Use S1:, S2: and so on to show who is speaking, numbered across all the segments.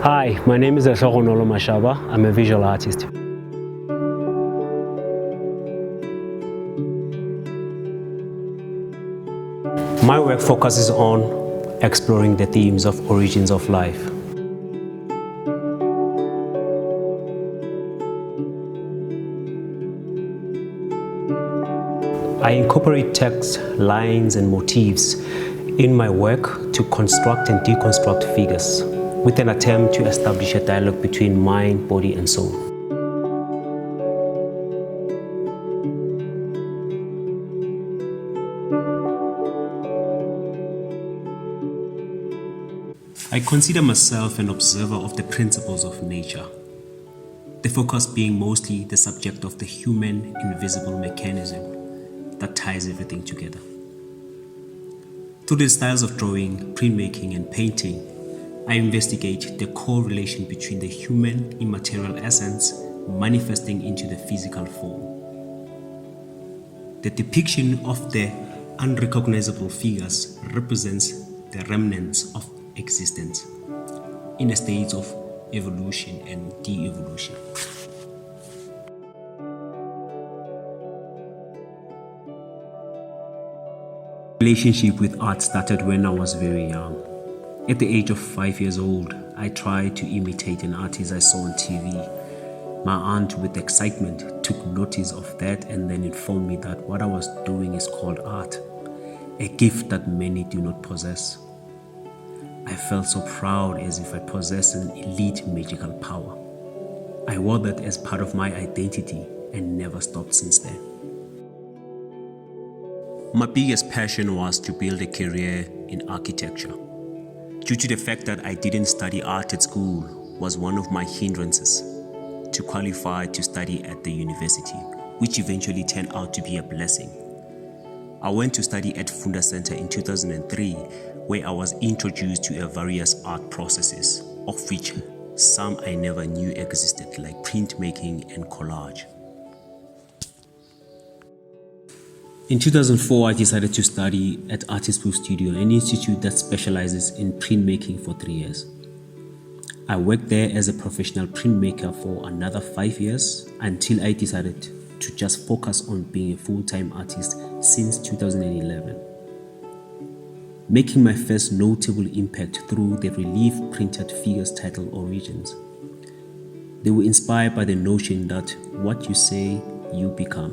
S1: Hi, my name is Nkomo Mashaba. I'm a visual artist. My work focuses on exploring the themes of origins of life. I incorporate text, lines, and motifs in my work to construct and deconstruct figures with an attempt to establish a dialogue between mind, body, and soul. I consider myself an observer of the principles of nature, the focus being mostly the subject of the human invisible mechanism that ties everything together. Through the styles of drawing, printmaking, and painting, I investigate the correlation between the human immaterial essence manifesting into the physical form. The depiction of the unrecognizable figures represents the remnants of existence in a state of evolution and de-evolution. Relationship with art started when I was very young. At the age of 5 years old, I tried to imitate an artist I saw on TV. My aunt, with excitement, took notice of that and then informed me that what I was doing is called art, a gift that many do not possess. I felt so proud, as if I possessed an elite magical power. I wore that as part of my identity and never stopped since then. My biggest passion was to build a career in architecture. Due to the fact that I didn't study art at school was one of my hindrances to qualify to study at the university, which eventually turned out to be a blessing. I went to study at Funda Center in 2003, where I was introduced to various art processes, of which some I never knew existed, like printmaking and collage. In 2004, I decided to study at Artist Proof Studio, an institute that specializes in printmaking, for 3 years. I worked there as a professional printmaker for another 5 years until I decided to just focus on being a full-time artist since 2011. Making my first notable impact through the relief printed figures titled Origins. They were inspired by the notion that what you say, you become.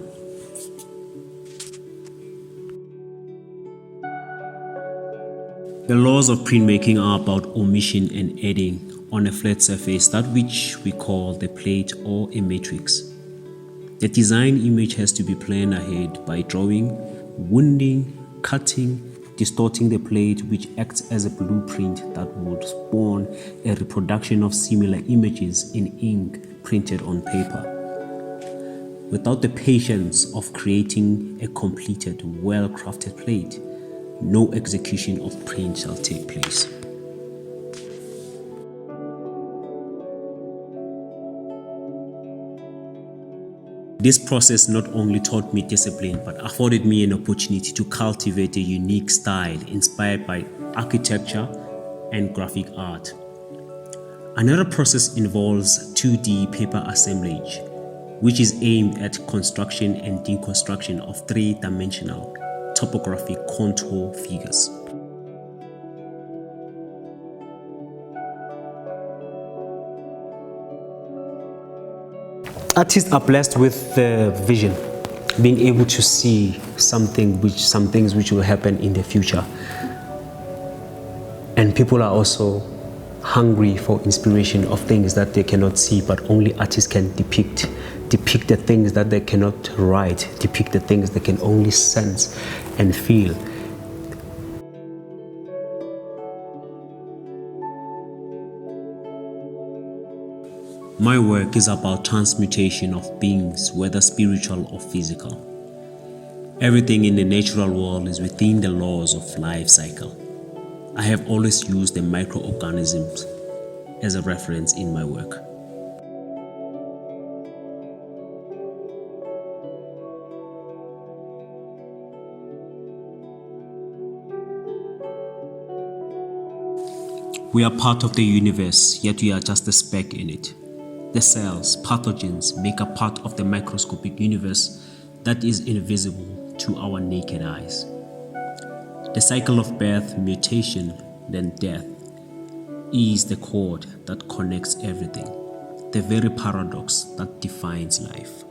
S1: The laws of printmaking are about omission and adding on a flat surface, that which we call the plate or a matrix. The design image has to be planned ahead by drawing, wounding, cutting, distorting the plate, which acts as a blueprint that would spawn a reproduction of similar images in ink printed on paper. Without the patience of creating a completed, well-crafted plate, no execution of print shall take place. This process not only taught me discipline, but afforded me an opportunity to cultivate a unique style inspired by architecture and graphic art. Another process involves 2D paper assemblage, which is aimed at construction and deconstruction of three-dimensional topographic contour figures. Artists are blessed with the vision, being able to see some things which will happen in the future. And people are also hungry for inspiration of things that they cannot see, but only artists can depict the things that they cannot write, depict the things they can only sense and feel. My work is about transmutation of beings, whether spiritual or physical. Everything in the natural world is within the laws of life cycle. I have always used the microorganisms as a reference in my work. We are part of the universe, yet we are just a speck in it. The cells, pathogens, make up part of the microscopic universe that is invisible to our naked eyes. The cycle of birth, mutation, then death is the cord that connects everything, the very paradox that defines life.